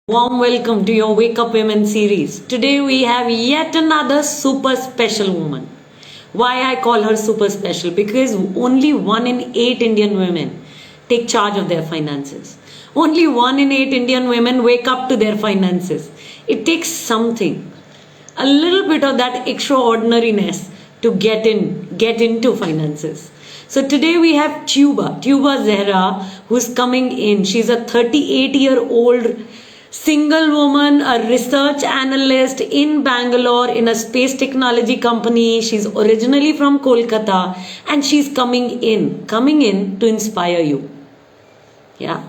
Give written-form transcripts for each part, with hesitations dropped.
Warm welcome to your Wake Up Women series. Today we have yet another super special woman. Why I call her super special? Because only 1 in 8 Indian women take charge of their finances. Only 1 in 8 Indian women wake up to their finances. It takes something, a little bit of that extraordinariness to get into finances. So today we have Tuba Zahra, who's coming in. She's a 38-year-old single woman, a research analyst in Bangalore in a space technology company. She's originally from Kolkata, and she's coming in to inspire you. Yeah.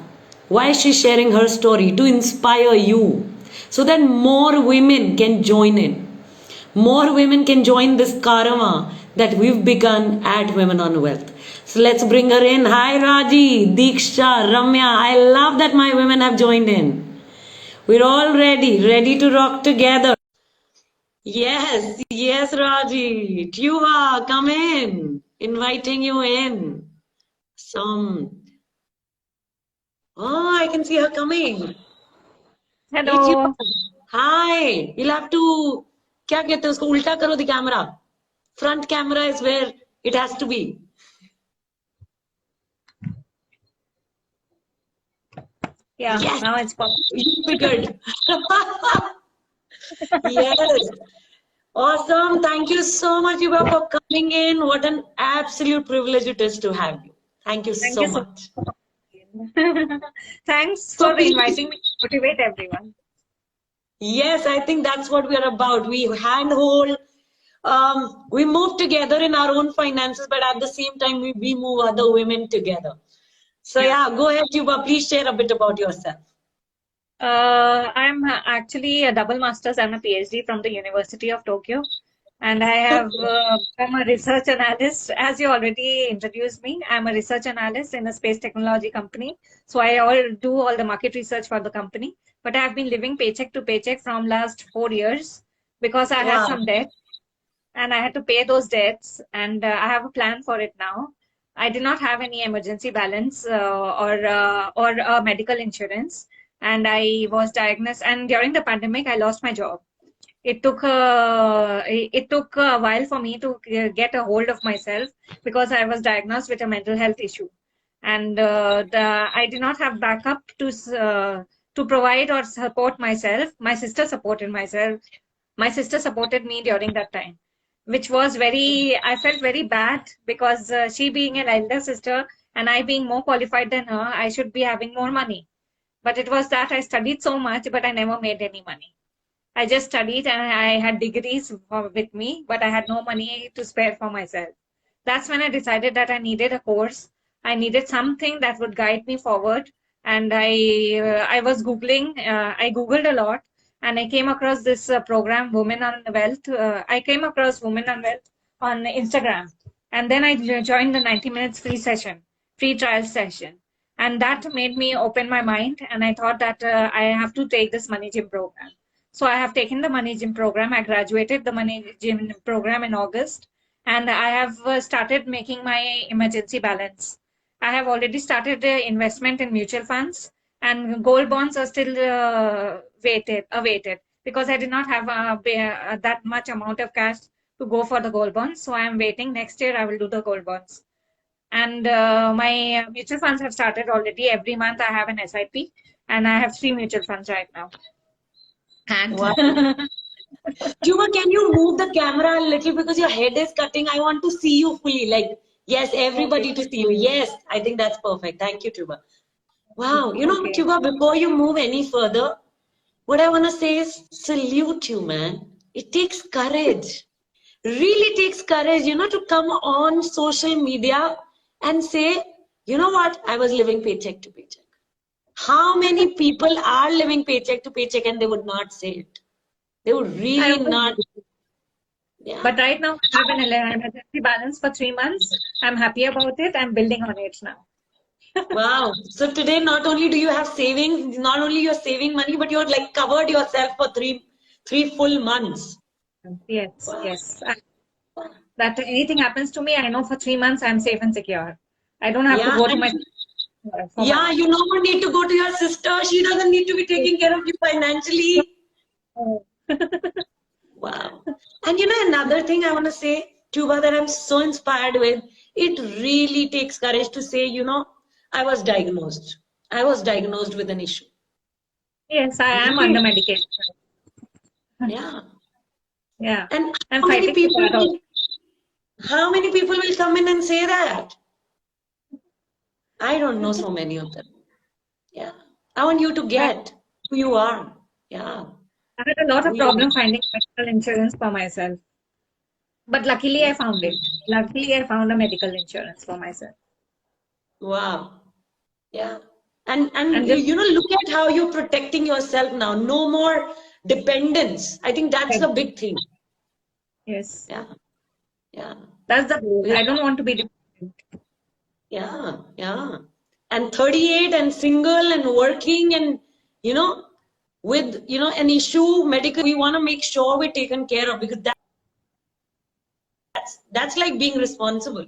Why is she sharing her story? To inspire you so that more women can join in. More women can join this karma that we've begun at Women on Wealth. So let's bring her in. Hi Raji, Diksha, Ramya. I love that my women have joined in. We're all ready to rock together. Yes, Raji. Tuva, come in. Inviting you in. Some. Oh, I can see her coming. Hey, Tuva. Hello. Hi. You'll have to, क्या कहते हैं उसको उल्टा करो the camera. Front camera is where it has to be. Yeah, Yes, now it's possible. you figured. Yes. Awesome. Thank you so much, Yuba, for coming in. What an absolute privilege it is to have you. Thank you Thank so you so much. much. Thanks So for please, inviting me to motivate everyone. yes, I think that's what we are about. We handhold, we move together in our own finances, but at the same time, we move other women together. So Yeah. yeah, go ahead, Yuba. Please share a bit about yourself. I'm actually a double master's and a PhD from the University of Tokyo. And I have become a research analyst. As you already introduced me, I'm a research analyst in a space technology company. So I do all the market research for the company. But I have been living paycheck to paycheck from last 4 years because I had Wow. some debt and I had to pay those debts, and I have a plan for it now. I did not have any emergency balance or medical insurance, and I was diagnosed. And during the pandemic, I lost my job. It took a while for me to get a hold of myself because I was diagnosed with a mental health issue, and I did not have backup to provide or support myself. My sister supported myself. My sister supported me during that time, which was I felt very bad because she being an elder sister and I being more qualified than her, I should be having more money. But it was that I studied so much, but I never made any money. I just studied and I had degrees with me, but I had no money to spare for myself. That's when I decided that I needed a course. I needed something that would guide me forward. And I was Googling, I Googled a lot, and I came across this program, Women on Wealth. I came across Women on Wealth on Instagram. And then I joined the 90 minutes free trial session. And that made me open my mind. And I thought that I have to take this money gym program. So I have taken the money gym program. I graduated the money gym program in August, and I have started making my emergency balance. I have already started the investment in mutual funds, and gold bonds are still awaited because I did not have that much amount of cash to go for the gold bonds. So I am waiting. Next year I will do the gold bonds. And my mutual funds have started already. Every month I have an SIP, and I have 3 mutual funds right now. And Wow. Tuba, can you move the camera a little because your head is cutting? I want to see you fully. Like, yes, okay, everybody to see you. Yes, I think that's perfect. Thank you, Tuba. Wow. okay. Tuba, before you move any further, what I want to say is salute you, man. It takes courage. Really takes courage, to come on social media and say, you know what? I was living paycheck to paycheck. How many people are living paycheck to paycheck and they would not say it? They would I really was, not. Yeah. but right now I have an emergency balance for 3 months. I'm happy about it. I'm building on it now. Wow. So today, not only do you have savings, not only you're saving money, but you're like covered yourself for three full months. Yes, Wow. yes. That anything happens to me, I know for 3 months I'm safe and secure. I don't have to Yeah. go to And my. for my Yeah, you no more need to go to your sister. She doesn't need to be taking care of you financially. Wow. And another thing I want to say, Tuba, that I'm so inspired with, it really takes courage to say, I was diagnosed. I was diagnosed with an issue. Yes, I am under Right. medication. Yeah. Yeah, And I'm how many fighting with people that also. will, how many people will come in and say that? I don't know so many of them. Yeah. I want you to I get who you are. Yeah. I had a lot Who of you problem finding medical insurance for myself, but luckily I are. found it. Luckily, I found a medical insurance for myself, Wow. Yeah. And and just look at how you're protecting yourself now. No more dependence. I think that's the big thing. yes, Yeah. Yeah. that's the goal. Because I don't want to be dependent. yeah, yeah. And 38 and single and working and you know with an issue medical we want to make sure we're taken care of because that's like being responsible.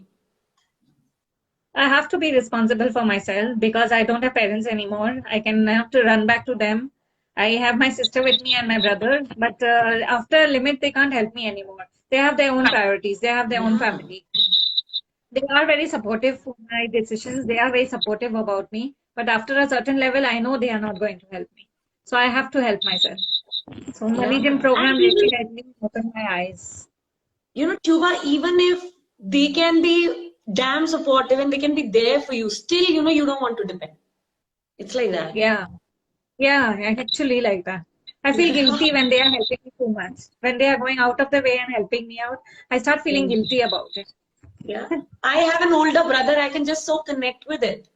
I have to be responsible for myself because I don't have parents anymore. I can have to run back to them. I have my sister with me and my brother, but after a limit, they can't help me anymore. They have their own priorities. They have their own Yeah. family. They are very supportive for my decisions. They are very supportive about me. But after a certain level, I know they are not going to help me. So I have to help myself. So Money Gym Yeah. program And really helped me open my eyes. Tuba, even if they can be damn supportive and they can be there for you, still, you don't want to depend. It's like that. Yeah. Yeah, I actually like that. I feel Yeah. guilty when they are helping me too much. When they are going out of the way and helping me out, I start feeling guilty about it. Yeah. I have an older brother, I can just so connect with it.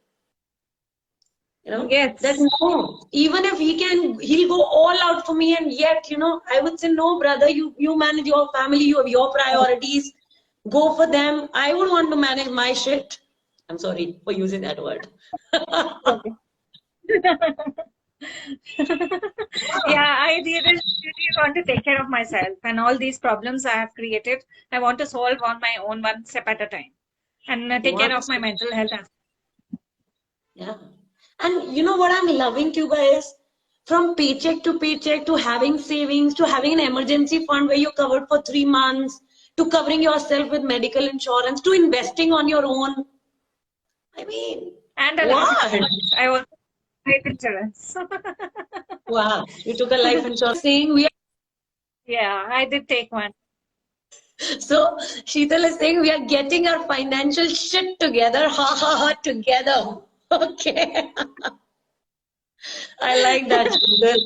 That Yes. no, even if he'll go all out for me, and yet, I would say, no, brother, you manage your family, you have your priorities, go for them. I would want to manage my shit. I'm sorry for using that word. Okay. Yeah, I really want to take care of myself and all these problems I have created. I want to solve on my own, one step at a time, and take care of Once, my mental health. yeah. And what I'm loving, Tuba, is from paycheck to paycheck to having savings to having an emergency fund where you're covered for 3 months to covering yourself with medical insurance to investing on your own. I mean, And a life what? insurance. I also life insurance. Wow, you took a life insurance saying we Yeah, I did take one. are, so Sheetal is saying we are getting our financial shit together, ha ha ha, together. Okay, I like that, Sheetal.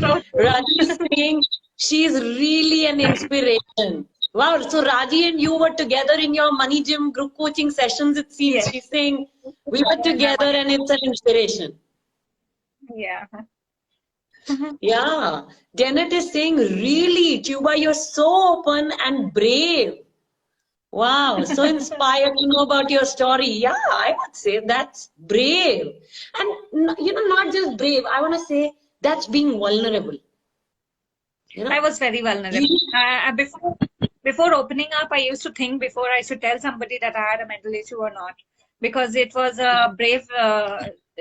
So Raji true. is saying she's really an inspiration. Wow, so Raji and you were together in your money gym group coaching sessions, it seems. Yes. She's saying we were And my together money. and it's an inspiration. Yeah. Yeah, Janet is saying, really, Tuba, you're so open and brave. Wow, so inspired to know about your story. Yeah, I would say that's brave. And, not just brave, I want to say that's being vulnerable. You I know, was very vulnerable. you, Before opening up, I used to think before I should tell somebody that I had a mental issue or not, because it was a brave.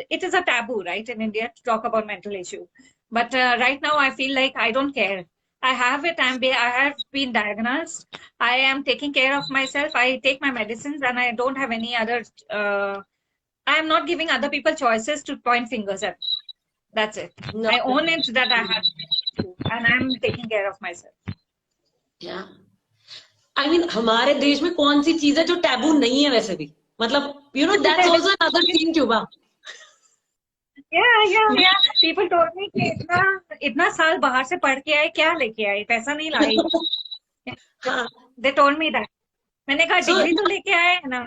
It is a taboo, right, in India to talk about mental issue. But right now, I feel like I don't care. I have it. I have been diagnosed. I am taking care of myself. I take my medicines, and I don't have any other. I am not giving other people choices to point fingers at. That's it. no, I own it that I have an issue, and I'm taking care of myself. yeah. I mean, हमारे देश में कौन सी चीज है जो taboo नहीं है वैसे भी मतलब that's also another thing, Tuba. Yeah. People told me कि इतना इतना साल बाहर से पढ़ के आए क्या लेके आए पैसा नहीं लाई. हाँ. They told me that. मैंने कहा So डिग्री तो लेके आए है ना.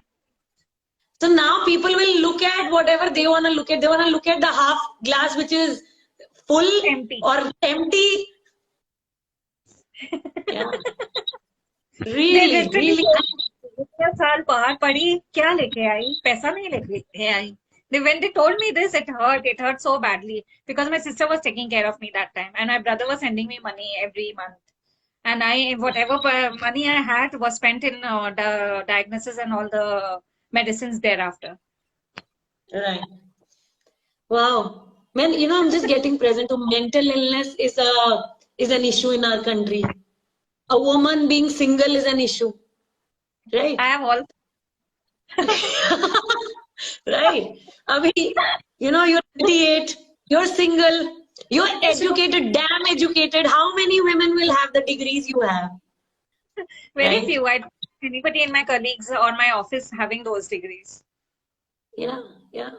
So now people will look at whatever they want to look at. They want to look at the half glass which is full Empty. or empty. Yeah, They really, literally really. told me इतना साल बाहर पढ़ी क्या लेके आई पैसा नहीं लेके आई. When they told me this, it hurt so badly because my sister was taking care of me that time and my brother was sending me money every month. And whatever money I had was spent in the diagnosis and all the medicines thereafter. Right. Wow. Man, I'm just getting present to mental illness is an issue in our country. A woman being single is an issue, I right? have all. Right. I mean, you're 38, you're single, you're educated, damn educated. How many women will have the degrees you have, Very right? few. I don't see anybody in my colleagues or my office having those degrees. Yeah, yeah.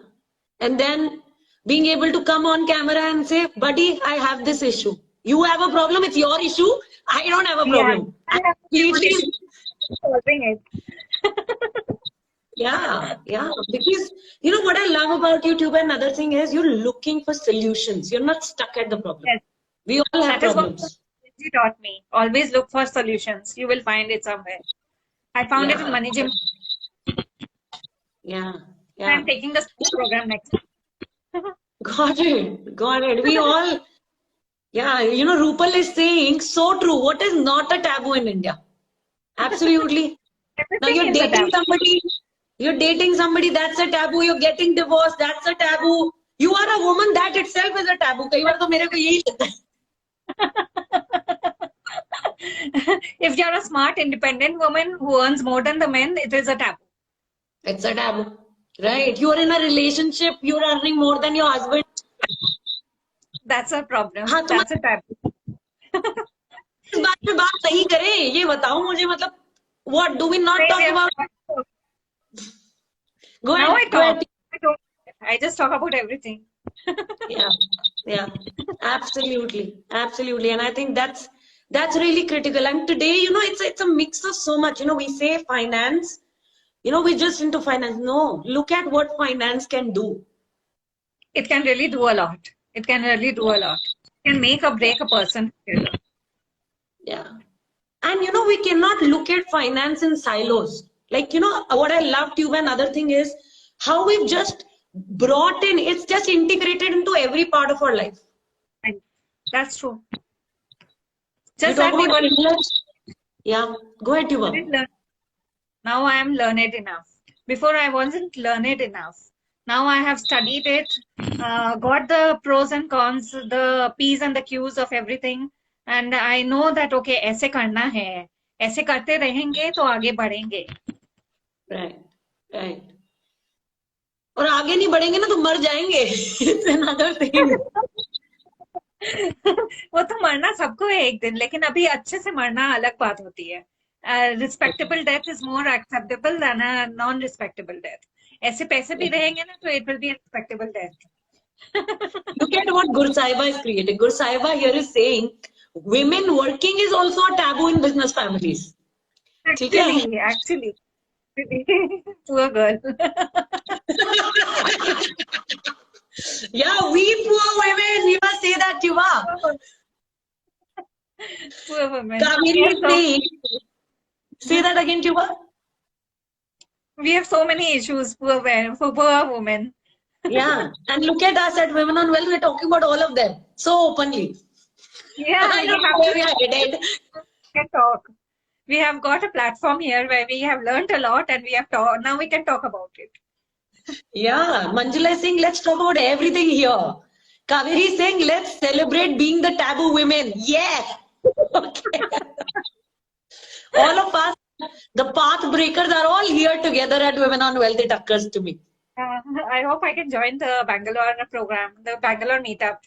And then being able to come on camera and say, buddy, I have this issue. You have a problem, it's your issue. I don't have a Yeah, problem. I I'm have my own completely, issue solving it. yeah, yeah. Because what I love about YouTube, another thing is you're looking for solutions. You're not stuck at the problem. Yes, We all have that is what problems. she taught me. Always look for solutions. You will find it somewhere. I found it in Yeah, Money Gym. yeah, I'm yeah. taking the program next. Got it. Got it. We all, yeah, Rupal is saying so true. What is not a taboo in India? Absolutely. Now Everything is a taboo. you're dating somebody, that's a taboo. You're getting divorced, that's a taboo. You are a woman, that itself is a taboo. कई बार तो मेरे को यही लगता है. If you're a smart, independent woman who earns more than the men, it is a taboo. It's a taboo. Right. You are in a relationship, you're earning more than your husband. That's a problem. हाँ, तुम That's a taboo. इस बात पे बात नहीं करें. ये बताओ मुझे मतलब what do we not talk about? Go Now ahead. Go ahead. I just talk about everything. Yeah, yeah, absolutely, absolutely, and I think that's really critical. And today, it's a mix of so much. We say finance, we're just into finance. No, look at what finance can do. It can really do a lot. It can really do a lot. It can make or break a person. Yeah, and we cannot look at finance in silos. Like what I love, Tuba, another thing is how we've just brought in. It's just integrated into every part of our life. That's true. You Just talk that we about were. English. Yeah, go ahead, Tuba. Now I am learned enough. Before I wasn't learned enough. Now I have studied it, got the pros and cons, the P's and the Q's of everything, and I know that okay, ऐसे करना है, ऐसे करते रहेंगे तो आगे बढ़ेंगे. Right, right. और आगे नहीं बढ़ेंगे ना तो मर जाएंगे. It's another thing. वो तो मरना सबको है एक दिन, लेकिन अभी अच्छे से मरना अलग बात होती है. Respectable death is more acceptable than a non-respectable death. ऐसे पैसे भी रहेंगे ना तो it will be a respectable death. Look at what Gursaiba is creating. Gursaiba here is saying women working is also a taboo in business families. Actually, poor girl. Yeah, we poor women, we must say that, Tuba. Poor woman. Kaveri is saying, say that again, Tuba. We have so many issues, poor women. Yeah, and look at us at Women on Wealth, we're talking about all of them so openly. Yeah, I don't know where we are headed. We can talk. We have got a platform here where we have learned a lot and we have talked. Now we can talk about it. Yeah, Manjula is saying, let's talk about everything here. Kaveri is saying, let's celebrate being the taboo women. Yeah. Okay. All of us, the path breakers are all here together at Women on Wealth. It occurs to me. I hope I can join the Bangalore program, the Bangalore meetup.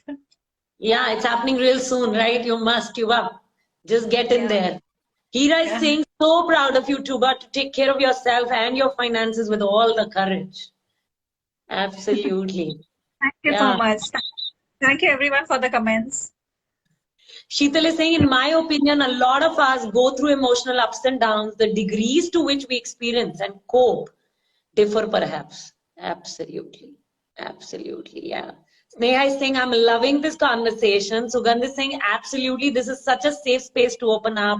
Yeah, it's happening real soon, right? You must, Tuba. Just get in there. Hira is saying, so proud of you, Tuba, to take care of yourself and your finances with all the courage. Absolutely. Thank you so much. Thank you everyone for the comments. Sheetal is saying, in my opinion, a lot of us go through emotional ups and downs. The degrees to which we experience and cope differ perhaps. Absolutely. Absolutely. Yeah. Sneha is saying, I'm loving this conversation. Sugandh is saying, absolutely, this is such a safe space to open up.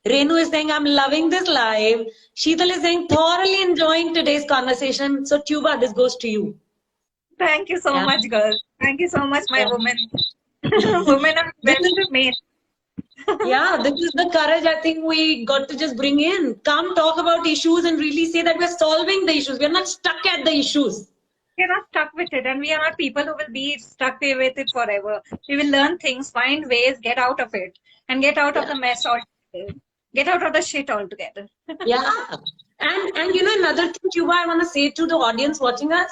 Renu is saying, I'm loving this live. Sheetal is saying, thoroughly enjoying today's conversation. So, Tuba, this goes to you. Thank you so much, girls. Thank you so much, my women. Women are well made. Yeah, this is the courage I think we got to just bring in. Come talk about issues and really say that we're solving the issues. We're not stuck at the issues. we're not stuck with it, and we are not people who will be stuck with it forever. We will learn things, find ways, get out of it, and get out of Yeah. the mess altogether. Get out of the shit altogether. Yeah. And you know another thing, Tuba, I want to say to the audience watching us,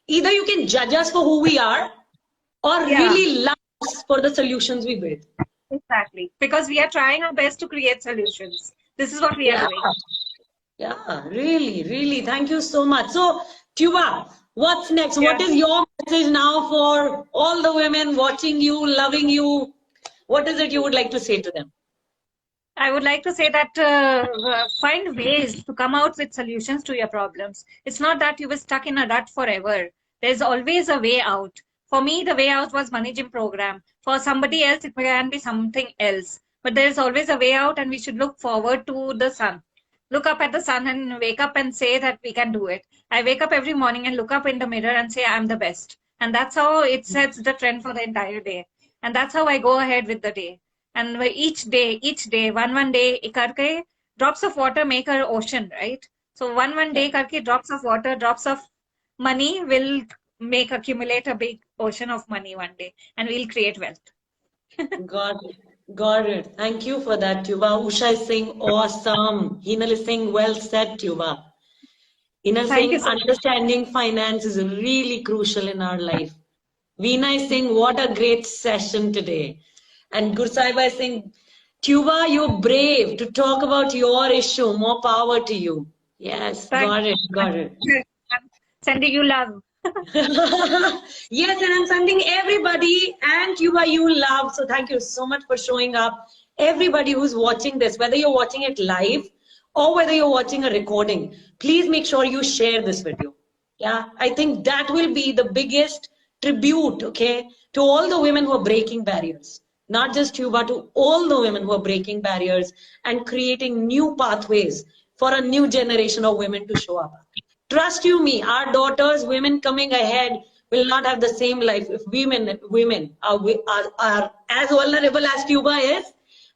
either you can judge us for who we are or Yeah, really love us for the solutions we build. exactly. Because we are trying our best to create solutions. This is what we are Yeah. doing. Yeah, really, really. Thank you so much. So, Tuba, what's next? What Yeah. is your message now for all the women watching you, loving you? What is it you would like to say to them? I would like to say that find ways to come out with solutions to your problems. It's not that you were stuck in a rut forever. There's always a way out. For me, the way out was money gym program. For somebody else, it can be something else. But there's always a way out, and we should look forward to the sun. Look up at the sun and wake up and say that we can do it. I wake up every morning and look up in the mirror and say I'm the best. And that's how it sets the trend for the entire day. And that's how I go ahead with the day. And each day, one day karke, drops of water make an ocean, right? So one Yeah. day karke, drops of water, drops of money will make accumulate a big ocean of money one day, and we'll create wealth. Got it. Got it. Thank you for that, Tuba. Usha is saying awesome. Hinal is saying well said, Tuba. Hinal Thank you saying so much. understanding finance is really crucial in our life. Veena is saying, what a great session today. And Gursaiba is saying, Tuba, you're brave to talk about your issue. More power to you. Yes, Thank got it, got it. you. I'm sending you love. Yes, and I'm sending everybody and Tuba you love. So thank you so much for showing up. Everybody who's watching this, whether you're watching it live or whether you're watching a recording, please make sure you share this video. Yeah, I think that will be the biggest tribute, okay, to all the women who are breaking barriers. Not just you, but to all the women who are breaking barriers and creating new pathways for a new generation of women to show up. Trust you me, our daughters, women coming ahead will not have the same life if women are as vulnerable as Tuba is,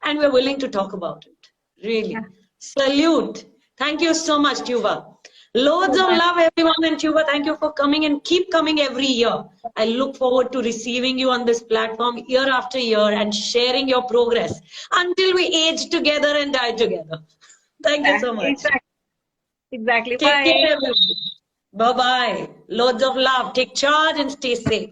and we're willing to talk about it. Yeah. Really. Salute. Thank you so much, Tuba. Loads of love, everyone, and Tuba, thank you for coming and keep coming every year. I look forward to receiving you on this platform year after year and sharing your progress until we age together and die together. Thank you Yeah, so much. exactly. Exactly. Take care, Bye. everyone. Bye bye. Loads of love. Take charge and stay safe.